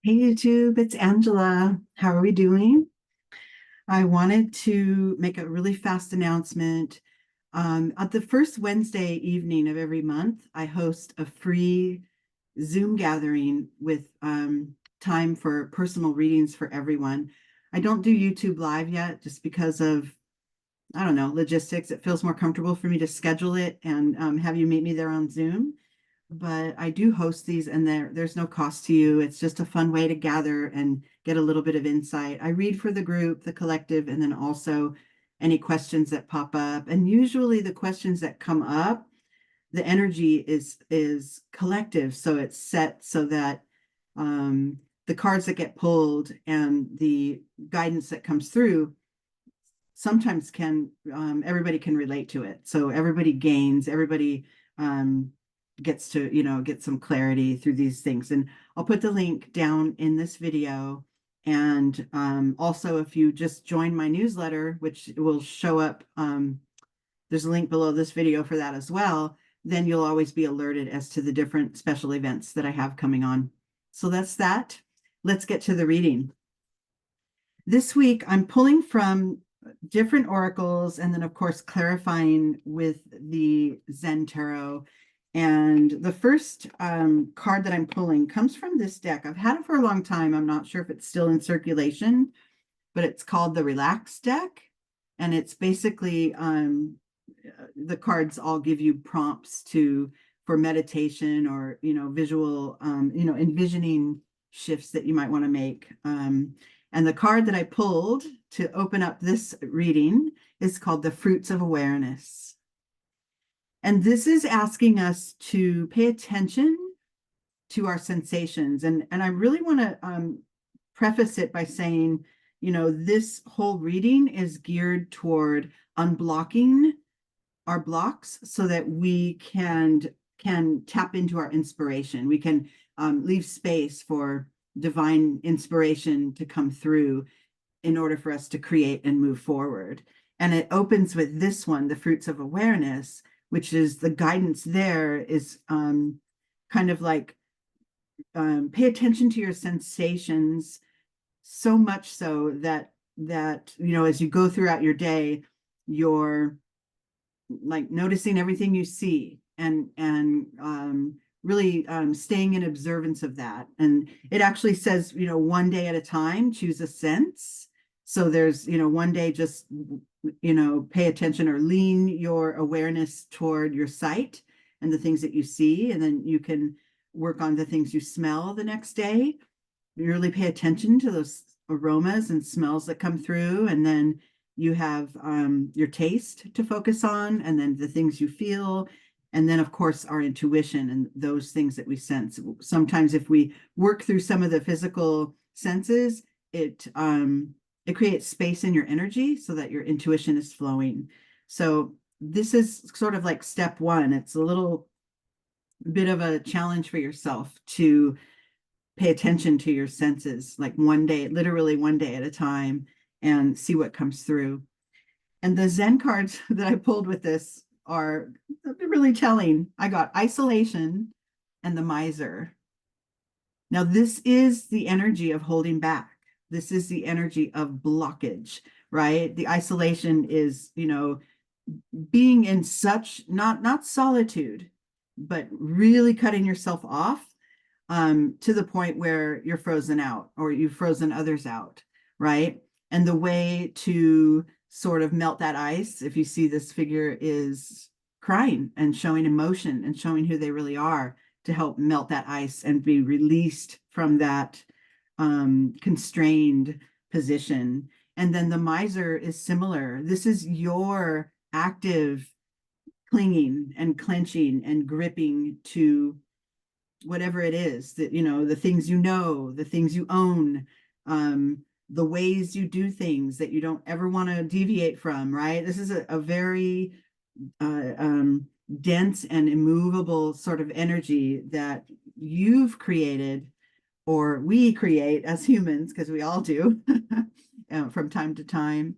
Hey YouTube, it's Angela. How are we doing? I wanted to make a really fast announcement. At the first Wednesday evening of every month, I host a free Zoom gathering with time for personal readings for everyone. I don't do YouTube Live yet just because of, I don't know, logistics. It feels more comfortable for me to schedule it and have you meet me there on Zoom. But I do host these, and there's no cost to you. It's just a fun way to gather and get a little bit of insight. I read for the group, the collective, and then also any questions that pop up. And usually the questions that come up, the energy is collective, so it's set so that um, the cards that get pulled and the guidance that comes through sometimes can everybody can relate to it. So everybody gains, everybody um, gets to, get some clarity through these things. And I'll put the link down in this video. And also, if you just join my newsletter, which will show up, there's a link below this video for that as well, then you'll always be alerted as to the different special events that I have coming on. So that's that. Let's get to the reading. This week, I'm pulling from different oracles and then, of course, clarifying with the Zen Tarot. And the first card that I'm pulling comes from this deck. I've had it for a long time. I'm not sure if it's still in circulation, but it's called the Relax deck. And it's basically the cards all give you prompts for meditation or, visual, envisioning shifts that you might want to make. And the card that I pulled to open up this reading is called the Fruits of Awareness. And this is asking us to pay attention to our sensations. And I really want to preface it by saying, this whole reading is geared toward unblocking our blocks so that we can tap into our inspiration. We can leave space for divine inspiration to come through in order for us to create and move forward. And it opens with this one, the Fruits of Awareness, which is the guidance there is kind of like pay attention to your sensations, so much so that as you go throughout your day, you're like noticing everything you see and really staying in observance of that. And it actually says, one day at a time, choose a sense. So there's, one day just, pay attention or lean your awareness toward your sight and the things that you see. And then you can work on the things you smell the next day. You really pay attention to those aromas and smells that come through. And then you have your taste to focus on, and then the things you feel. And then, of course, our intuition and those things that we sense. Sometimes if we work through some of the physical senses, it creates space in your energy so that your intuition is flowing. So this is sort of like step one. It's a little bit of a challenge for yourself to pay attention to your senses, like one day, literally one day at a time, and see what comes through. And the Zen cards that I pulled with this are really telling. I got isolation and the miser. Now, this is the energy of holding back. This is the energy of blockage, right? The isolation is, being in such not solitude, but really cutting yourself off to the point where you're frozen out or you've frozen others out, right? And the way to sort of melt that ice, if you see this figure, is crying and showing emotion and showing who they really are to help melt that ice and be released from that constrained position. And then the miser is similar. This is your active clinging and clenching and gripping to whatever it is that, the things the things you own, the ways you do things that you don't ever want to deviate from, right? This is a very dense and immovable sort of energy that you've created, or we create as humans, because we all do from time to time.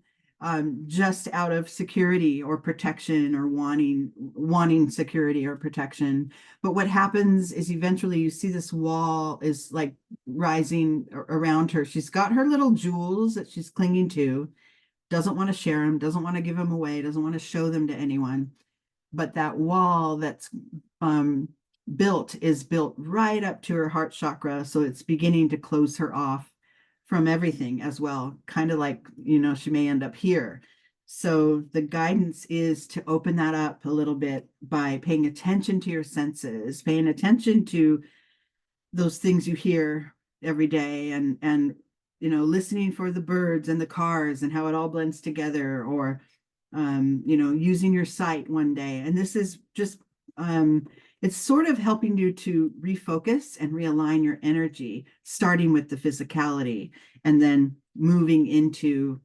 just out of security or protection, or wanting security or protection. But what happens is eventually you see this wall is like rising around her. She's got her little jewels that she's clinging to, doesn't want to share them, doesn't want to give them away, doesn't want to show them to anyone. But that wall that's built is built right up to her heart chakra. So it's beginning to close her off from everything as well. Kind of like, she may end up here. So the guidance is to open that up a little bit by paying attention to your senses, paying attention to those things you hear every day, and listening for the birds and the cars and how it all blends together, or using your sight one day. And this is just it's sort of helping you to refocus and realign your energy, starting with the physicality and then moving into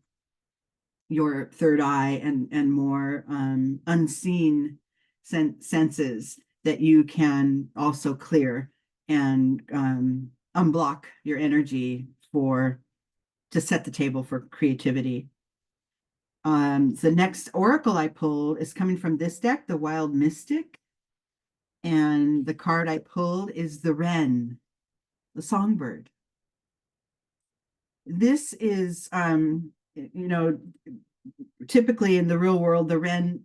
your third eye and more unseen senses that you can also clear and unblock your energy to set the table for creativity. The next oracle I pulled is coming from this deck, the Wild Mystic. And the card I pulled is the wren, the songbird. This is, typically in the real world, the wren,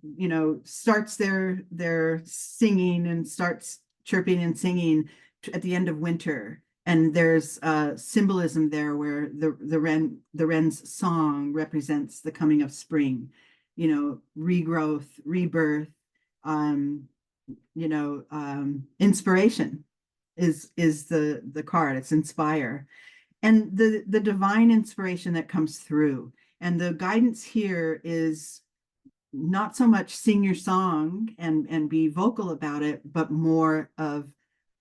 starts their singing and starts chirping and singing at the end of winter. And there's symbolism there where the wren's song represents the coming of spring, regrowth, rebirth, inspiration is the card. It's inspire, and the divine inspiration that comes through. And the guidance here is not so much sing your song and be vocal about it, but more of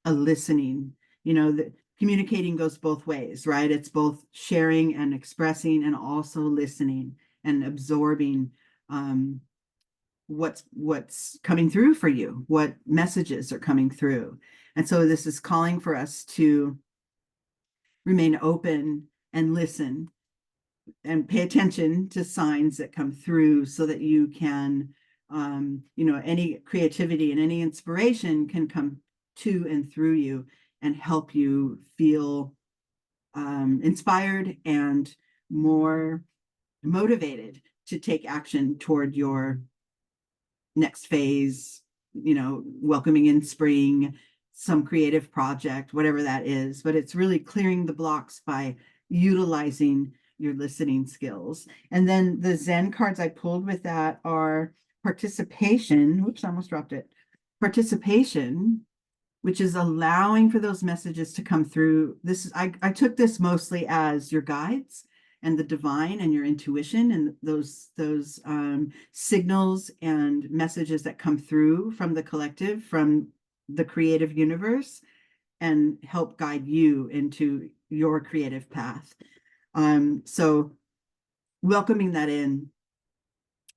a listening. The communicating goes both ways, right? It's both sharing and expressing, and also listening and absorbing what's coming through for you, what messages are coming through. And so this is calling for us to remain open and listen and pay attention to signs that come through, so that you can, any creativity and any inspiration can come to and through you and help you feel inspired and more motivated to take action toward your next phase, welcoming in spring, some creative project, whatever that is. But it's really clearing the blocks by utilizing your listening skills. And then the Zen cards I pulled with that are participation. Oops, I almost dropped it. Participation, which is allowing for those messages to come through. I took this mostly as your guides and the divine and your intuition, and those signals and messages that come through from the collective, from the creative universe, and help guide you into your creative path. So welcoming that in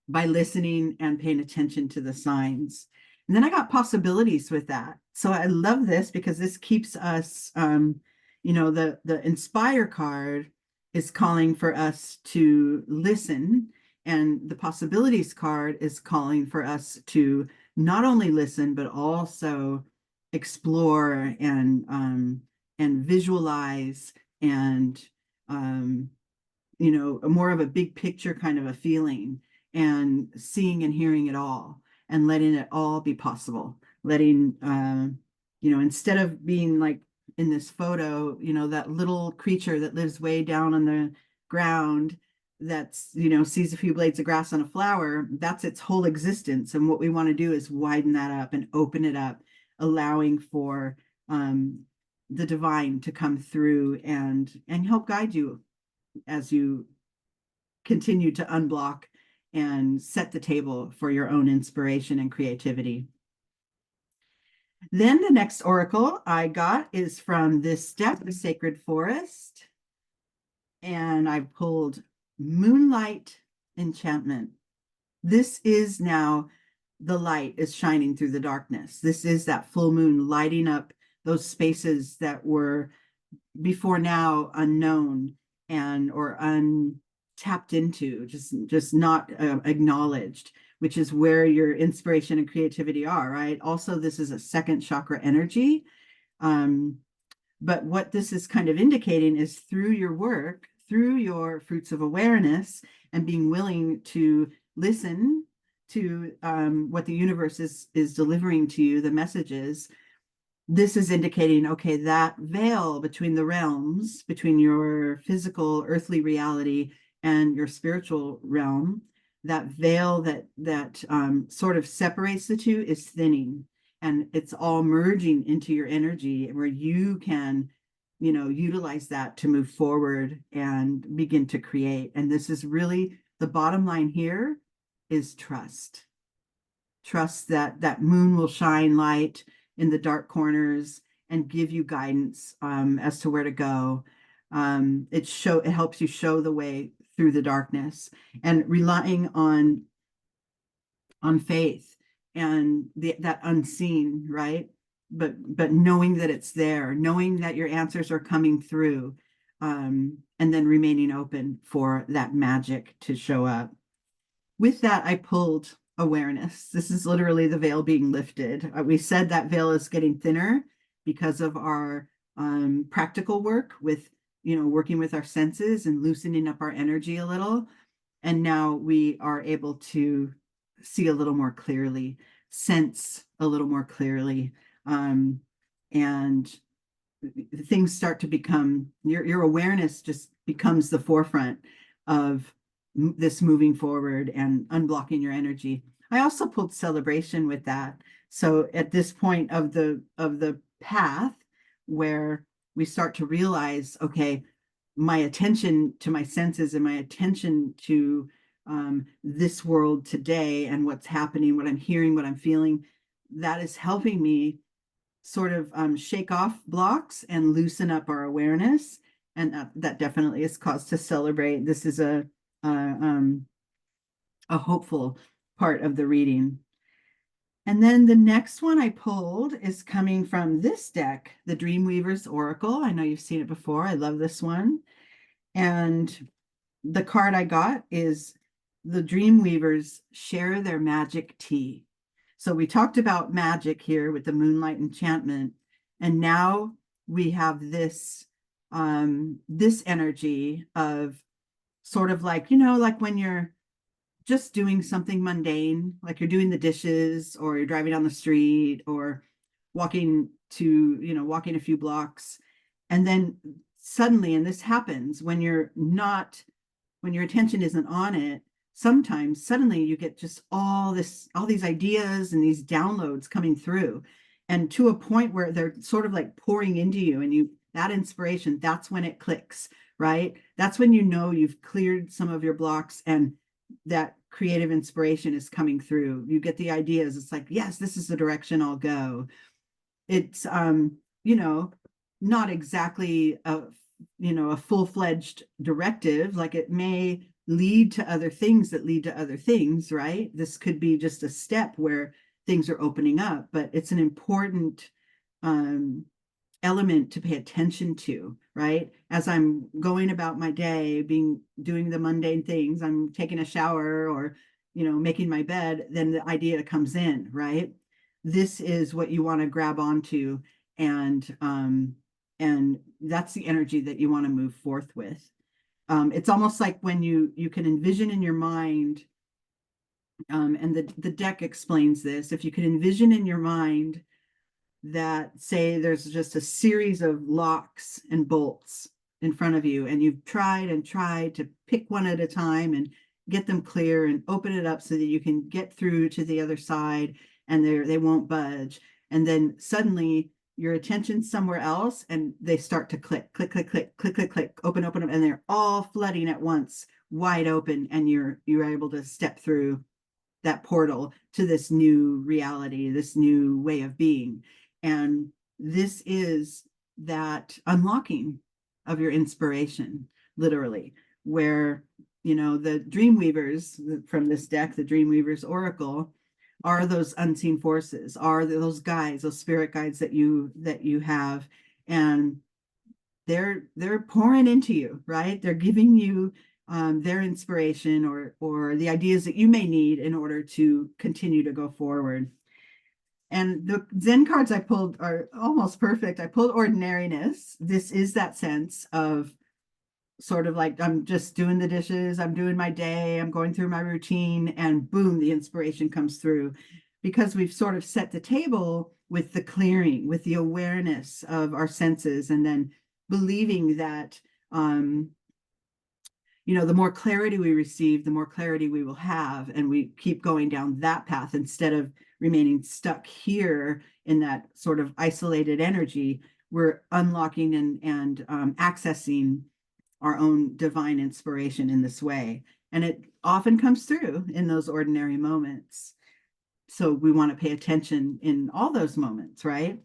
by listening and paying attention to the signs. And then I got possibilities with that. So I love this because this keeps us, the inspire card is calling for us to listen. And the possibilities card is calling for us to not only listen, but also explore and visualize and, more of a big picture kind of a feeling, and seeing and hearing it all and letting it all be possible. Letting, instead of being like in this photo, that little creature that lives way down on the ground that's, sees a few blades of grass on a flower, that's its whole existence. And what we want to do is widen that up and open it up, allowing for the divine to come through and help guide you as you continue to unblock and set the table for your own inspiration and creativity. Then the next oracle I got is from this deck, the Sacred Forest. And I pulled Moonlight Enchantment. This is now the light is shining through the darkness. This is that full moon lighting up those spaces that were before now unknown or tapped into, just not acknowledged, which is where your inspiration and creativity are, right? Also, this is a second chakra energy. Um, but what this is kind of indicating is through your work, through your fruits of awareness, and being willing to listen to what the universe is delivering to you, the messages. This is indicating, okay, that veil between the realms, between your physical earthly reality and your spiritual realm, that veil that sort of separates the two is thinning, and it's all merging into your energy where you can, utilize that to move forward and begin to create. And this is really the bottom line here is trust. Trust that that moon will shine light in the dark corners and give you guidance as to where to go. It helps you show the way through the darkness, and relying on faith and that unseen, right? But knowing that it's there, knowing that your answers are coming through, and then remaining open for that magic to show up. With that, I pulled awareness. This is literally the veil being lifted. We said that veil is getting thinner because of our practical work with, working with our senses and loosening up our energy a little. And now we are able to see a little more clearly, sense a little more clearly, and things start to become, your awareness just becomes the forefront of this moving forward and unblocking your energy. I also pulled celebration with that. So at this point of the path where we start to realize, okay, my attention to my senses and my attention to this world today and what's happening, what I'm hearing, what I'm feeling, that is helping me sort of shake off blocks and loosen up our awareness. And that definitely is cause to celebrate. This is a hopeful part of the reading. And then the next one I pulled is coming from this deck, the Dreamweaver's Oracle. I know you've seen it before. I love this one. And the card I got is the Dreamweavers share their magic tea. So we talked about magic here with the moonlight enchantment, and now we have this this energy of sort of like, like when you're just doing something mundane, like you're doing the dishes or you're driving down the street or walking walking a few blocks. And then suddenly, and this happens when your attention isn't on it, sometimes suddenly you get just all these ideas and these downloads coming through, and to a point where they're sort of like pouring into you, and that inspiration, that's when it clicks, right? That's when you've cleared some of your blocks and that creative inspiration is coming through. You get the ideas. It's like, yes, this is the direction I'll go. It's not exactly a full-fledged directive. Like, it may lead to other things that lead to other things, right? This could be just a step where things are opening up, but it's an important element to pay attention to, right? As I'm going about my day, doing the mundane things, I'm taking a shower or, making my bed, then the idea comes in, right? This is what you want to grab onto, and that's the energy that you want to move forth with. It's almost like when you can envision in your mind, and the deck explains this. If you can envision in your mind that, say, there's just a series of locks and bolts in front of you, and you've tried and tried to pick one at a time and get them clear and open it up so that you can get through to the other side, and they won't budge. And then suddenly your attention's somewhere else and they start to click, click, click, click, click, click, click, open, and they're all flooding at once, wide open, and you're able to step through that portal to this new reality, this new way of being. And this is that unlocking of your inspiration, literally, where, the Dreamweavers from this deck, the Dreamweavers Oracle, are those unseen forces, are those guides, those spirit guides that you have, and they're pouring into you, right? They're giving you their inspiration or the ideas that you may need in order to continue to go forward. And the Zen cards I pulled are almost perfect. I pulled ordinariness. This is that sense of sort of like, I'm just doing the dishes, I'm doing my day, I'm going through my routine, and boom, the inspiration comes through, because we've sort of set the table with the clearing, with the awareness of our senses, and then believing that the more clarity we receive, the more clarity we will have, and we keep going down that path instead of remaining stuck here in that sort of isolated energy. We're unlocking and accessing our own divine inspiration in this way. And it often comes through in those ordinary moments. So we want to pay attention in all those moments, right?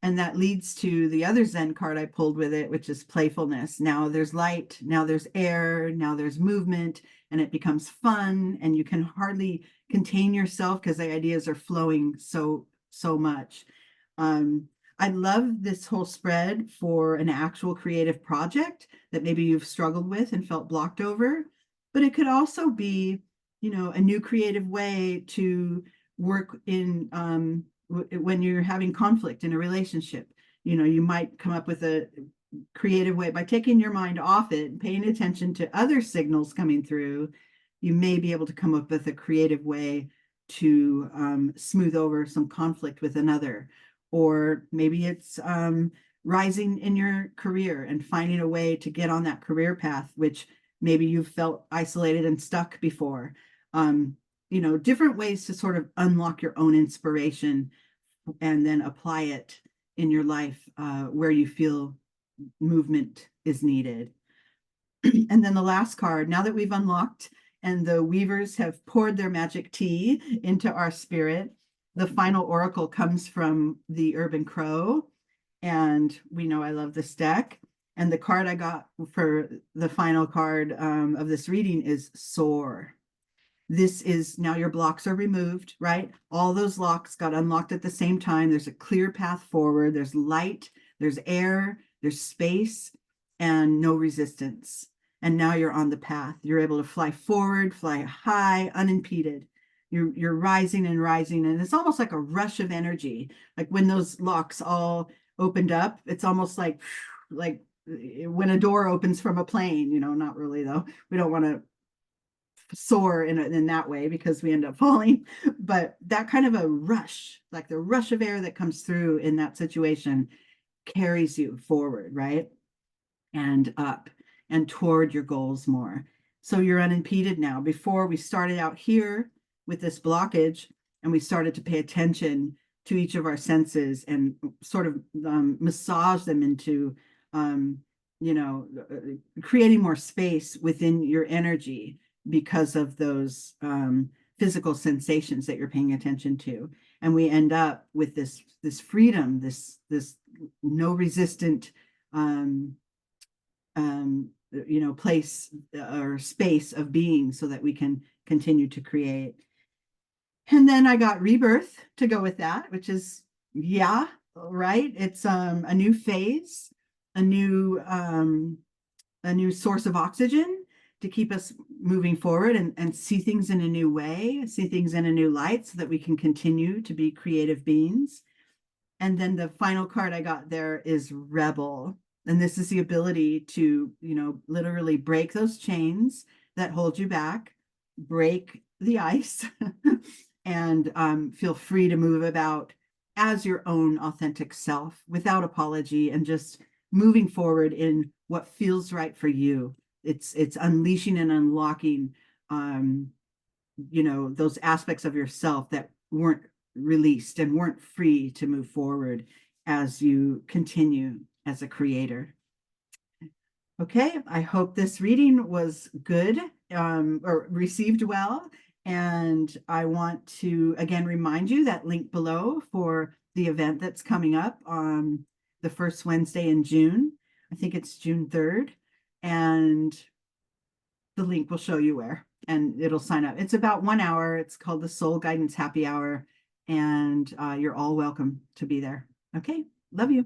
And that leads to the other Zen card I pulled with it, which is playfulness. Now there's light, now there's air, now there's movement, and it becomes fun, and you can hardly contain yourself because the ideas are flowing so much. I love this whole spread for an actual creative project that maybe you've struggled with and felt blocked over, but it could also be, a new creative way to work in when you're having conflict in a relationship. You might come up with a creative way by taking your mind off it and paying attention to other signals coming through. You may be able to come up with a creative way to smooth over some conflict with another. Or maybe it's rising in your career and finding a way to get on that career path, which maybe you've felt isolated and stuck before. Different ways to sort of unlock your own inspiration and then apply it in your life where you feel movement is needed. And then the last card, now that we've unlocked and the weavers have poured their magic tea into our spirit, the final oracle comes from the Urban Crow. And we know I love this deck. And the card I got for the final card of this reading is Soar. This is now your blocks are removed, right? All those locks got unlocked at the same time. There's a clear path forward. There's light, there's air, there's space, and no resistance. And now you're on the path. You're able to fly forward, fly high, unimpeded. You're rising and rising, and it's almost like a rush of energy. Like when those locks all opened up, it's almost like when a door opens from a plane, not really though. We don't want to soar in that way because we end up falling, but that kind of a rush, like the rush of air that comes through in that situation, carries you forward, right? And up and toward your goals more. So you're unimpeded now. Before, we started out here with this blockage, and we started to pay attention to each of our senses and sort of massage them into creating more space within your energy because of those physical sensations that you're paying attention to. And we end up with this freedom, this no resistant place or space of being, so that we can continue to create. And then I got rebirth to go with that, which is, yeah, right. It's a new phase, a new source of oxygen to keep us moving forward and see things in a new way, see things in a new light, so that we can continue to be creative beings. And then the final card I got there is Rebel. And this is the ability to, literally break those chains that hold you back, break the ice, and feel free to move about as your own authentic self without apology, and just moving forward in what feels right for you. It's unleashing and unlocking, those aspects of yourself that weren't released and weren't free to move forward as you continue as a creator. Okay, I hope this reading was good or received well. And I want to again remind you that link below for the event that's coming up on the first Wednesday in June. I think it's June 3rd. And the link will show you where, and it'll sign up. It's about 1 hour. It's called the Soul Guidance Happy Hour. And you're all welcome to be there. Okay, love you.